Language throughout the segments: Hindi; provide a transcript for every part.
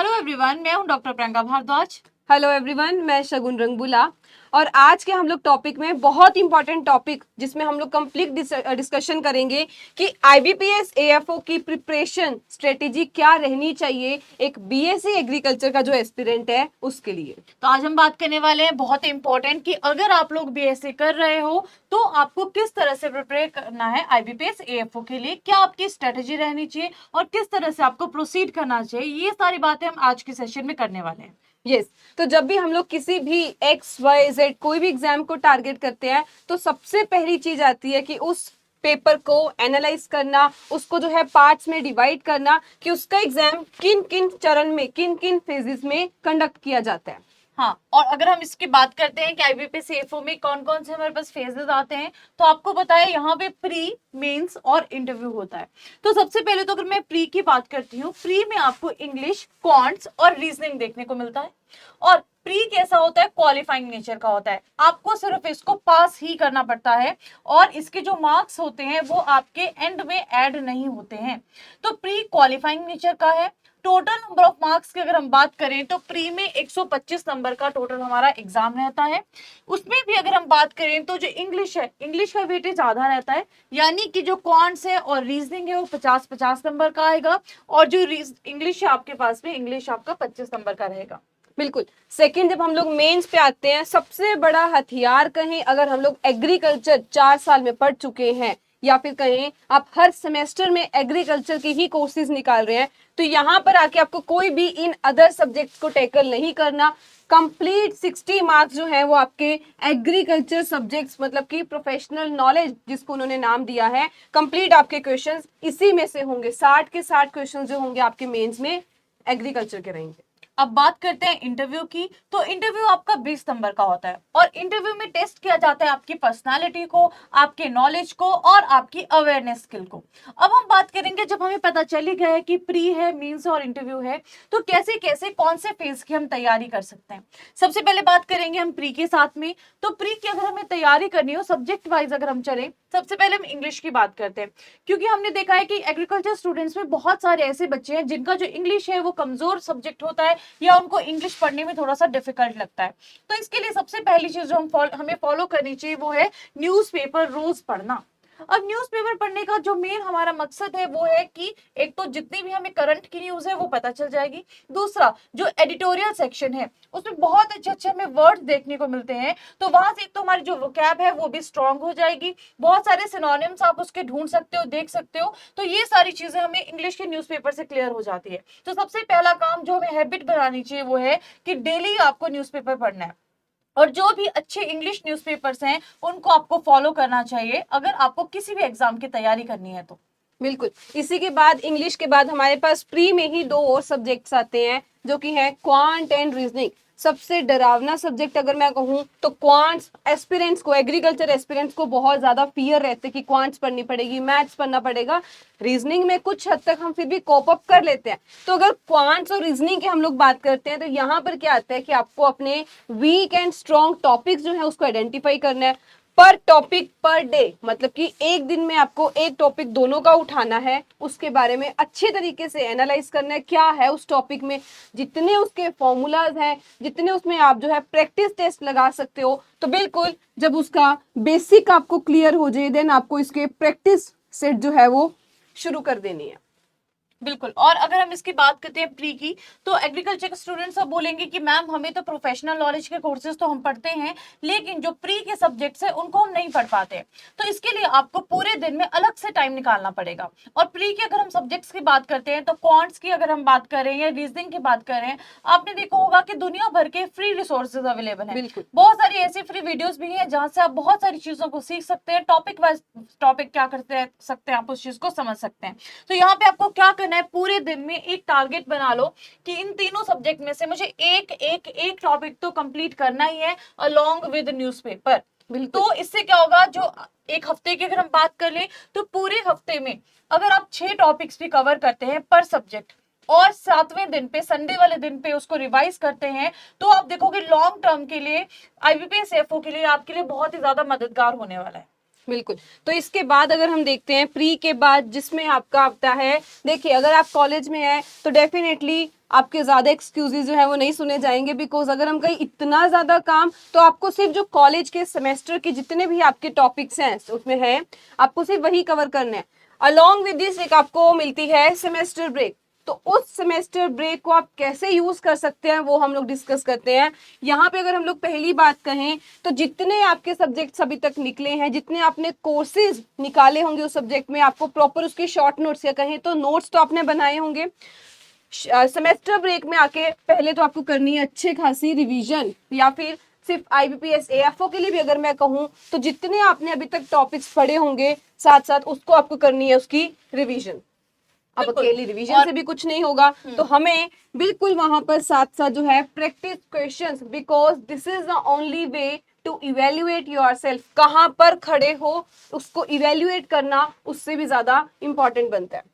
हेलो एवरीवन, मैं हूं doctor Priyanka Bhardwaj. Hello everyone, मैं शगुन रंगबुला। और आज के हम लोग टॉपिक में बहुत इंपॉर्टेंट टॉपिक जिसमें हम लोग कंप्लीट डिस्कशन करेंगे कि आईबीपीएस एएफओ की प्रिपरेशन स्ट्रेटेजी क्या रहनी चाहिए एक बीएससी एग्रीकल्चर का जो एस्पिरेंट है उसके लिए। तो आज हम बात करने वाले हैं बहुत इंपॉर्टेंट कि अगर आप लोग बीएससी कर रहे हो तो आपको किस तरह से प्रिपेयर करना है आईबीपीएस एएफओ के लिए, क्या आपकी स्ट्रेटेजी रहनी चाहिए और किस तरह से आपको प्रोसीड करना चाहिए। ये सारी बातें हम आज के सेशन में करने वाले हैं। यस तो जब भी हम लोग किसी भी XYZ कोई भी एग्जाम को टारगेट करते हैं तो सबसे पहली चीज आती है कि उस पेपर को एनालाइज करना, उसको जो है पार्ट्स में डिवाइड करना कि उसका एग्जाम किन किन चरण में, किन किन फेजेस में कंडक्ट किया जाता है। हाँ, और अगर हम इसकी बात करते हैं कि आईबीपीएस एएफओ में कौन कौन से हमारे पास फेजेस आते हैं, तो आपको पता है यहाँ पे प्री, मेंस और इंटरव्यू होता है। तो सबसे पहले तो अगर मैं प्री की बात करती हूँ, प्री में आपको इंग्लिश, क्वांट्स और रीजनिंग देखने को मिलता है। और प्री कैसा होता है, क्वालिफाइंग नेचर का होता है, आपको सिर्फ इसको पास ही करना पड़ता है और इसके जो मार्क्स होते हैं वो आपके एंड में ऐड नहीं होते हैं। तो प्री क्वालिफाइंग नेचर का है। टोटल नंबर ऑफ मार्क्स की अगर हम बात करें तो प्री में 125 नंबर का टोटल हमारा एग्जाम रहता है। उसमें भी अगर हम बात करें तो जो इंग्लिश है, इंग्लिश का वेटेज आधा रहता है, यानी कि जो क्वांट्स है और रीजनिंग है वो 50-50 नंबर का आएगा और जो इंग्लिश है आपके पास में, इंग्लिश आपका 25 नंबर का रहेगा। बिल्कुल। सेकंड, जब हम लोग मेंस पे आते हैं, सबसे बड़ा हथियार कहें अगर हम लोग एग्रीकल्चर 4 साल में पढ़ चुके हैं या फिर कहें आप हर सेमेस्टर में एग्रीकल्चर की ही कोर्सेज निकाल रहे हैं, तो यहाँ पर आके आपको कोई भी इन अदर सब्जेक्ट्स को टैकल नहीं करना। कंप्लीट 60 मार्क्स जो है वो आपके एग्रीकल्चर सब्जेक्ट्स मतलब कि प्रोफेशनल नॉलेज जिसको उन्होंने नाम दिया है, कंप्लीट आपके क्वेश्चंस इसी में से होंगे। 60 के 60 क्वेश्चंस जो होंगे आपके मेंस में एग्रीकल्चर के रहेंगे। अब बात करते हैं इंटरव्यू की। तो इंटरव्यू आपका 20 नंबर का होता है और इंटरव्यू में टेस्ट किया जाता है आपकी पर्सनालिटी को, आपके नॉलेज को और आपकी अवेयरनेस स्किल को। अब हम बात करेंगे, जब हमें पता चली गया है कि प्री है, मींस और इंटरव्यू है, तो कैसे कैसे कौन से फेज की हम तैयारी कर सकते हैं। सबसे पहले बात करेंगे हम प्री के साथ में। तो प्री की अगर हमें तैयारी करनी हो सब्जेक्ट वाइज अगर हम चले, सबसे पहले हम इंग्लिश की बात करते हैं, क्योंकि हमने देखा है कि एग्रीकल्चर स्टूडेंट्स में बहुत सारे ऐसे बच्चे हैं जिनका जो इंग्लिश है वो कमजोर सब्जेक्ट होता है या उनको इंग्लिश पढ़ने में थोड़ा सा डिफिकल्ट लगता है। तो इसके लिए सबसे पहली चीज जो हमें फॉलो करनी चाहिए वो है न्यूज़पेपर रोज पढ़ना। अब न्यूज़पेपर पढ़ने का जो मेन हमारा मकसद है वो है कि एक तो जितनी भी हमें करंट की न्यूज है वो पता चल जाएगी, दूसरा जो एडिटोरियल सेक्शन है उसमें बहुत अच्छे अच्छे हमें वर्ड्स देखने को मिलते हैं, तो वहां से एक तो हमारी जो वोकैब है वो भी स्ट्रांग हो जाएगी, बहुत सारे सिनोनिम्स आप उसके ढूंढ सकते हो, देख सकते हो। तो ये सारी चीजें हमें इंग्लिश के न्यूज़पेपर से क्लियर हो जाती है। तो सबसे पहला काम जो हमें हैबिट बनानी चाहिए वो है कि डेली आपको न्यूज़पेपर पढ़ना है और जो भी अच्छे इंग्लिश न्यूज़पेपर्स हैं उनको आपको फॉलो करना चाहिए अगर आपको किसी भी एग्जाम की तैयारी करनी है तो। बिल्कुल। इसी के बाद इंग्लिश के बाद हमारे पास प्री में ही 2 और सब्जेक्ट्स आते हैं जो कि है क्वांट एंड रीजनिंग। सबसे डरावना सब्जेक्ट अगर मैं कहूँ तो क्वांट्स एस्पिरेंट्स को, एग्रीकल्चर एस्पिरेंट्स को बहुत ज्यादा फियर रहते कि क्वांट्स पढ़नी पड़ेगी, मैथ्स पढ़ना पड़ेगा। रीजनिंग में कुछ हद तक हम फिर भी कॉप अप कर लेते हैं। तो अगर क्वांट्स और रीजनिंग की हम लोग बात करते हैं तो यहाँ पर क्या आता है कि आपको अपने वीक एंड स्ट्रॉन्ग टॉपिक्स जो है उसको आइडेंटिफाई करना है। पर टॉपिक पर डे, मतलब कि एक दिन में आपको एक टॉपिक दोनों का उठाना है, उसके बारे में अच्छे तरीके से एनालाइज करना है क्या है उस टॉपिक में, जितने उसके फॉर्मूलाज हैं, जितने उसमें आप जो है प्रैक्टिस टेस्ट लगा सकते हो। तो बिल्कुल जब उसका बेसिक आपको क्लियर हो जाए देन आपको इसके प्रैक्टिस सेट जो है वो शुरू कर देनी है। बिल्कुल। और अगर हम इसकी बात करते हैं प्री की, तो एग्रीकल्चर के स्टूडेंट्स सब बोलेंगे कि मैम हमें तो प्रोफेशनल नॉलेज के कोर्सेज तो हम पढ़ते हैं लेकिन जो प्री के सब्जेक्ट्स हैं उनको हम नहीं पढ़ पाते। तो इसके लिए आपको पूरे दिन में अलग से टाइम निकालना पड़ेगा। और प्री के अगर हम सब्जेक्ट्स की बात करते हैं तो क्वांट्स की अगर हम बात करें या रीजनिंग की बात करें, आपने देखा होगा कि दुनिया भर के फ्री रिसोर्सेज अवेलेबल हैं। बहुत सारी ऐसी फ्री वीडियोस भी हैं जहां से आप बहुत सारी चीजों को सीख सकते हैं, टॉपिक वाइज टॉपिक क्या करते सकते हैं आप उस चीज को समझ सकते हैं। तो यहाँ पे आपको क्या करना है, पूरे दिन में एक टारगेट बना लो कि इन तीनों सब्जेक्ट में से मुझे एक टॉपिक तो कंप्लीट करना ही है अलोंग विद न्यूज़पेपर। तो इससे क्या होगा, जो एक हफ्ते की अगर हम बात कर ले तो पूरे हफ्ते में अगर आप 6 टॉपिक्स भी कवर करते हैं पर सब्जेक्ट और 7वें दिन पे, संडे वाले दिन पे उसको रिवाइज करते हैं, तो आप देखोगे लॉन्ग टर्म के लिए आईबीपीएस एफओ के लिए आपके लिए बहुत ही ज्यादा मददगार होने वाला है। बिल्कुल। तो इसके बाद अगर हम देखते हैं प्री के बाद जिसमें आपका आता है, देखिए अगर आप कॉलेज में हैं तो डेफिनेटली आपके ज़्यादा एक्सक्यूजेज जो है वो नहीं सुने जाएंगे, बिकॉज अगर हम कहीं इतना ज़्यादा काम, तो आपको सिर्फ जो कॉलेज के सेमेस्टर के जितने भी आपके टॉपिक्स हैं उसमें है, आपको सिर्फ वही कवर करना है। अलॉन्ग विद दिस एक आपको मिलती है सेमेस्टर ब्रेक। तो उस सेमेस्टर ब्रेक को आप कैसे यूज कर सकते हैं वो हम लोग डिस्कस करते हैं। यहाँ पे अगर हम लोग पहली बात कहें तो जितने आपके सब्जेक्ट्स अभी तक निकले हैं, जितने आपने कोर्सेज निकाले होंगे उस सब्जेक्ट में, आपको प्रॉपर उसके शॉर्ट नोट्स या कहें तो नोट्स तो आपने बनाए होंगे। सेमेस्टर ब्रेक में आके पहले तो आपको करनी है अच्छी खासी रिवीजन, या फिर सिर्फ IBPS AFO के लिए भी अगर मैं कहूँ तो जितने आपने अभी तक टॉपिक्स पढ़े होंगे साथ साथ उसको आपको करनी है उसकी रिवीजन। अब अकेली रिवीजन से भी कुछ नहीं होगा, तो हमें बिल्कुल वहां पर साथ साथ जो है practice questions, because this is the only way to evaluate yourself. कहाँ पर खड़े हो उसको इवेल्युएट करना उससे भी ज्यादा इंपॉर्टेंट बनता है।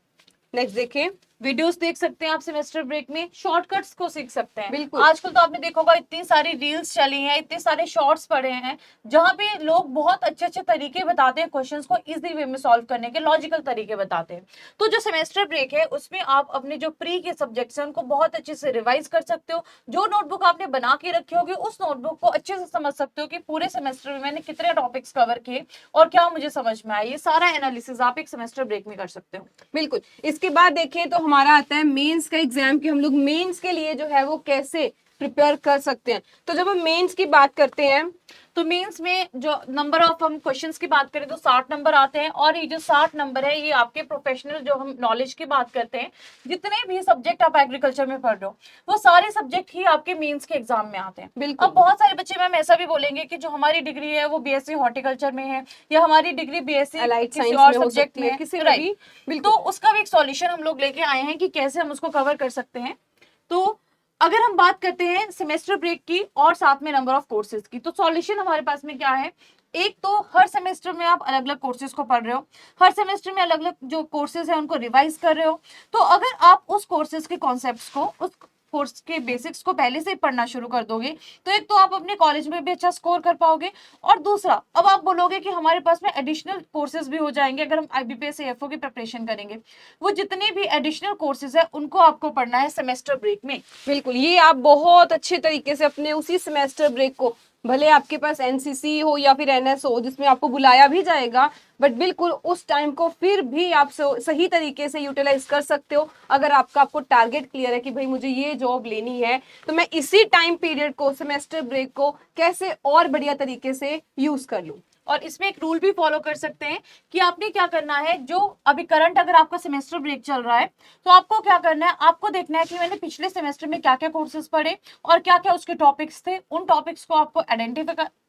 नेक्स्ट देखिए, वीडियोस देख सकते हैं आप सेमेस्टर ब्रेक में, शॉर्टकट्स को सीख सकते हैं। बिल्कुल। आजकल तो आपने देखा होगा इतनी सारी रील्स चली हैं, इतने सारे शॉर्ट्स पड़े हैं जहां पे लोग बहुत अच्छे अच्छे तरीके बताते हैं क्वेश्चंस को इजी वे में सॉल्व करने के, लॉजिकल तरीके बताते हैं। तो जो सेमेस्टर ब्रेक है उसमें आप अपने जो प्री के सब्जेक्ट्स हैं उनको बहुत अच्छे से रिवाइज कर सकते हो। जो नोटबुक आपने बना के रखी होगी उस नोटबुक को अच्छे से समझ सकते हो कि पूरे सेमेस्टर में मैंने कितने टॉपिक्स कवर किए और क्या मुझे समझ में आया। ये सारा एनालिसिस आप एक सेमेस्टर ब्रेक में कर सकते हो। बिल्कुल। इसके बाद देखें तो हमारा आता है मेंस का एग्जाम, कि हम लोग मेंस के लिए जो है वो कैसे प्रिपेयर कर सकते हैं। तो जब हम मेंस की बात करते हैं तो मेंस में जो नंबर ऑफ हम क्वेश्चंस की बात करें तो 60 नंबर आते हैं, और ये जो 60 नंबर है ये आपके प्रोफेशनल जो हम नॉलेज की बात करते हैं, जितने भी सब्जेक्ट आप एग्रीकल्चर में पढ़ रहे हो वो सारे सब्जेक्ट ही आपके मेंस के एग्जाम में आते हैं। बिल्कुल। अब बहुत सारे बच्चे मैम ऐसा भी बोलेंगे कि जो हमारी डिग्री है वो BSc हॉर्टिकल्चर में है, या हमारी डिग्री BSc Allied किसी science और में हो सब्जेक्ट सकती है, में, किसी में राइट। भी। बिल्कुल। तो उसका भी एक सॉल्यूशन हम लोग लेके आए हैं कि कैसे हम उसको कवर कर सकते हैं। तो अगर हम बात करते हैं सेमेस्टर ब्रेक की और साथ में नंबर ऑफ कोर्सेज की, तो सॉल्यूशन हमारे पास में क्या है। एक तो हर सेमेस्टर में आप अलग अलग कोर्सेज को पढ़ रहे हो, हर सेमेस्टर में अलग अलग जो कोर्सेज है उनको रिवाइज कर रहे हो। तो अगर आप उस कोर्सेज के कॉन्सेप्ट्स को, उस कोर्स के बेसिक्स को पहले से ही पढ़ना शुरू कर दोगे तो एक तो आप अपने कॉलेज में भी अच्छा स्कोर कर पाओगे, और दूसरा अब आप बोलोगे कि हमारे पास में एडिशनल कोर्सेज भी हो जाएंगे अगर हम IBPS AFO की प्रिपरेशन करेंगे। वो जितने भी एडिशनल कोर्सेज है उनको आपको पढ़ना है सेमेस्टर ब्रेक में। बिल्कुल, ये आप बहुत अच्छे तरीके से अपने उसी सेमेस्टर ब्रेक को, भले आपके पास NCC हो या फिर NS हो जिसमें आपको बुलाया भी जाएगा, बट बिल्कुल उस टाइम को फिर भी आप सही तरीके से यूटिलाइज कर सकते हो। अगर आपको टारगेट क्लियर है कि भाई मुझे ये जॉब लेनी है, तो मैं इसी टाइम पीरियड को, सेमेस्टर ब्रेक को कैसे और बढ़िया तरीके से यूज कर लूँ। और इसमें एक रूल भी फॉलो कर सकते हैं कि आपने क्या करना है, जो अभी करंट अगर आपका सेमेस्टर ब्रेक चल रहा है तो आपको क्या करना है, आपको देखना है कि मैंने पिछले सेमेस्टर में क्या क्या कोर्सेज पढ़े और क्या क्या उसके टॉपिक्स थे। उन टॉपिक्स को आपको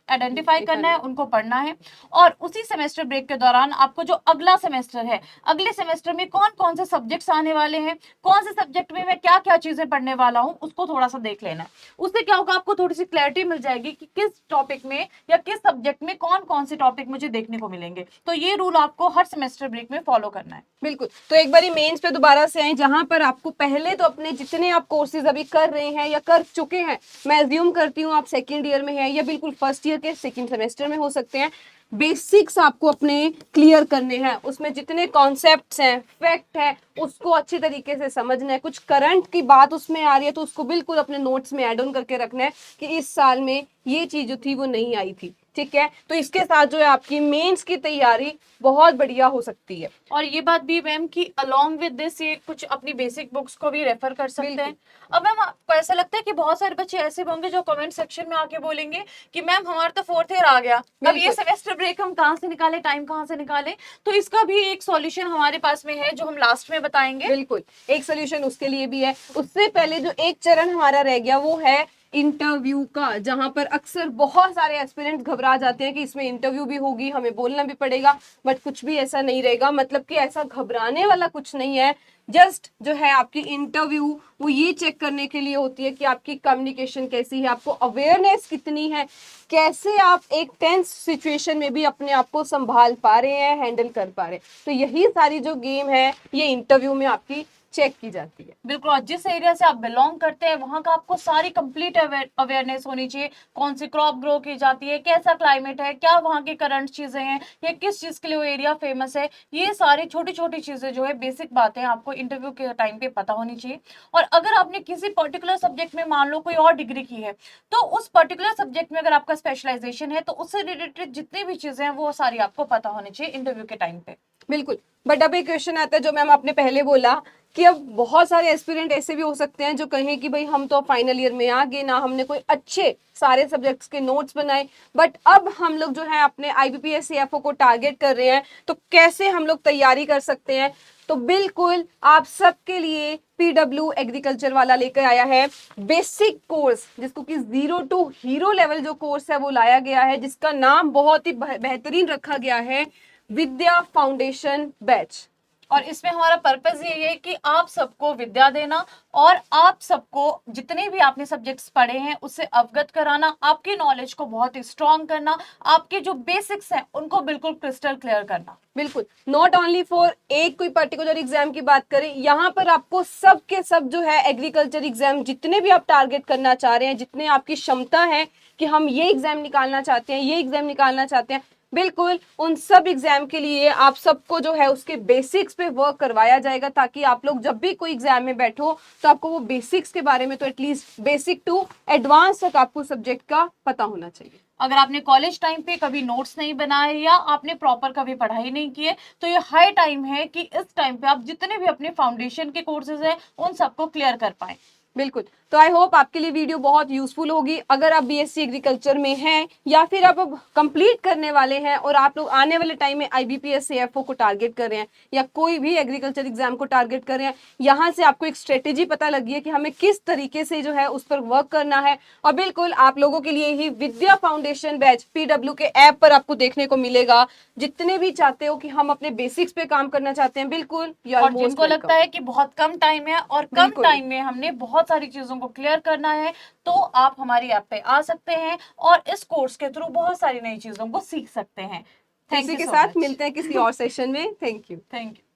आइडेंटिफाई करना है, उनको पढ़ना है, और उसी सेमेस्टर ब्रेक के दौरान आपको जो अगला सेमेस्टर है, अगले सेमेस्टर में कौन कौन से सब्जेक्ट्स आने वाले हैं, कौन से सब्जेक्ट में मैं क्या क्या चीजें पढ़ने वाला हूँ, उसको थोड़ा सा देख लेना है। उससे क्या होगा, आपको थोड़ी सी क्लैरिटी मिल जाएगी कि किस टॉपिक में या किस सब्जेक्ट में कौन कौन से टॉपिक मुझे देखने को मिलेंगे। तो ये रूल आपको हर सेमेस्टर ब्रेक में फॉलो करना है। बिल्कुल। तो एक बारी मेंस पे दोबारा से आए, जहां पर आपको पहले तो अपने जितने आप कोर्सेज अभी कर रहे हैं या कर चुके हैं, मैं अज्यूम करती हूँ आप सेकेंड ईयर में है या बिल्कुल फर्स्ट ईयर के सेकेंड सेमेस्टर में हो सकते हैं, बेसिक्स आपको अपने क्लियर करने हैं। उसमें जितने कॉन्सेप्ट्स हैं, फैक्ट है, उसको अच्छे तरीके से समझना है। कुछ करंट की बात उसमें आ रही है तो उसको बिल्कुल अपने नोट्स में ऐड ऑन करके रखना है कि इस साल में ये चीज जो थी वो नहीं आई थी। ठीक है, तो इसके साथ जो है आपकी मेंस की तैयारी बहुत बढ़िया हो सकती है। और ये बात भी मैम कि अलोंग विद दिस ये कुछ अपनी बेसिक बुक्स को भी रेफर कर सकते हैं। अब मैम आपको ऐसा लगता है कि बहुत सारे बच्चे ऐसे होंगे जो कमेंट सेक्शन में आके बोलेंगे कि मैम हमारा तो फोर्थ ईयर आ गया, अब ये सेमेस्टर ब्रेक हम कहाँ से निकाले, टाइम कहाँ से निकाले। तो इसका भी एक सॉल्यूशन हमारे पास में है जो हम लास्ट में बताएंगे। बिल्कुल, एक सोल्यूशन उसके लिए भी है। उससे पहले जो एक चरण हमारा रह गया वो है इंटरव्यू का, जहां पर अक्सर बहुत सारे एस्पिरेंट्स घबरा जाते हैं कि इसमें इंटरव्यू भी होगी, हमें बोलना भी पड़ेगा, बट कुछ भी ऐसा नहीं रहेगा। मतलब कि ऐसा घबराने वाला कुछ नहीं है। जस्ट जो है आपकी इंटरव्यू वो ये चेक करने के लिए होती है कि आपकी कम्युनिकेशन कैसी है, आपको अवेयरनेस कितनी है, कैसे आप एक टेंस सिचुएशन में भी अपने आप को संभाल पा रहे हैं, हैंडल कर पा रहे हैं। तो यही सारी जो गेम है ये इंटरव्यू में आपकी चेक की जाती है। बिल्कुल, और जिस एरिया से आप बिलोंग करते हैं वहां का आपको सारी कंप्लीट अवेयरनेस होनी चाहिए। कौन सी क्रॉप ग्रो की जाती है, कैसा क्लाइमेट है, क्या वहाँ की करंट चीजें हैं, या किस चीज के लिए वो एरिया फेमस है, ये सारी छोटी छोटी चीजें जो है बेसिक बातें आपको इंटरव्यू के टाइम पे पता होनी चाहिए। और अगर आपने किसी पर्टिकुलर सब्जेक्ट में मान लो कोई और डिग्री की है, तो उस पर्टिकुलर सब्जेक्ट में अगर आपका स्पेशलाइजेशन है तो उससे रिलेटेड जितनी भी चीजें हैं वो सारी आपको पता होनी चाहिए इंटरव्यू के टाइम पे। बिल्कुल, बट अब एक क्वेश्चन आता है जो मैम आपने पहले बोला कि अब बहुत सारे एस्पिरेंट ऐसे भी हो सकते हैं जो कहें कि भाई हम तो फाइनल ईयर में आ गए ना, हमने कोई अच्छे सारे सब्जेक्ट्स के नोट्स बनाए, बट अब हम लोग जो है अपने IBPS CFO को टारगेट कर रहे हैं, तो कैसे हम लोग तैयारी कर सकते हैं? तो बिल्कुल आप सबके लिए PW एग्रीकल्चर वाला लेकर आया है बेसिक कोर्स, जिसको कि 0 to हीरो लेवल जो कोर्स है वो लाया गया है, जिसका नाम बहुत ही बेहतरीन रखा गया है, विद्या फाउंडेशन बैच। और इसमें हमारा पर्पस ये है कि आप सबको विद्या देना और आप सबको जितने भी आपने सब्जेक्ट्स पढ़े हैं उससे अवगत कराना, आपकी नॉलेज को बहुत ही स्ट्रॉन्ग करना, आपके जो बेसिक्स हैं उनको बिल्कुल क्रिस्टल क्लियर करना। बिल्कुल, नॉट ओनली फॉर एक कोई पर्टिकुलर एग्जाम की बात करें, यहाँ पर आपको सब के सब जो है एग्रीकल्चर एग्जाम जितने भी आप टारगेट करना चाह रहे हैं, जितने आपकी क्षमता है कि हम ये एग्जाम निकालना चाहते हैं, ये एग्जाम निकालना चाहते हैं, बिल्कुल उन सब एग्जाम के लिए आप सबको जो है उसके बेसिक्स पे वर्क करवाया जाएगा, ताकि आप लोग जब भी कोई एग्जाम में बैठो तो आपको वो बेसिक्स के बारे में तो एटलीस्ट बेसिक टू एडवांस तक आपको सब्जेक्ट का पता होना चाहिए। अगर आपने कॉलेज टाइम पे कभी नोट्स नहीं बनाए या आपने प्रॉपर कभी पढ़ाई नहीं की है तो ये हाई टाइम है कि इस टाइम पे आप जितने भी अपने फाउंडेशन के कोर्सेज हैं उन सबको क्लियर कर पाए। बिल्कुल, तो आई होप आपके लिए वीडियो बहुत यूजफुल होगी। अगर आप BSc एग्रीकल्चर में हैं या फिर आप अब कंप्लीट करने वाले हैं और आप लोग आने वाले टाइम में IBPS CFO को टारगेट कर रहे हैं या कोई भी एग्रीकल्चर एग्जाम को टारगेट कर रहे हैं, यहाँ से आपको एक स्ट्रेटेजी पता लगी है कि हमें किस तरीके से जो है उस पर वर्क करना है। और बिल्कुल आप लोगों के लिए ही विद्या फाउंडेशन बैच PW के ऐप पर आपको देखने को मिलेगा। जितने भी चाहते हो कि हम अपने बेसिक्स पे काम करना चाहते हैं, बिल्कुल और जिनको लगता है कि बहुत कम टाइम है और कम बिल्कुल। टाइम में हमने बहुत सारी चीजों को क्लियर करना है, तो आप हमारी ऐप पे आ सकते हैं और इस कोर्स के थ्रू बहुत सारी नई चीजों को सीख सकते हैं। थैंक इसी यू के सो साथ मच। मिलते हैं किसी और सेशन में। Thank you. Thank you.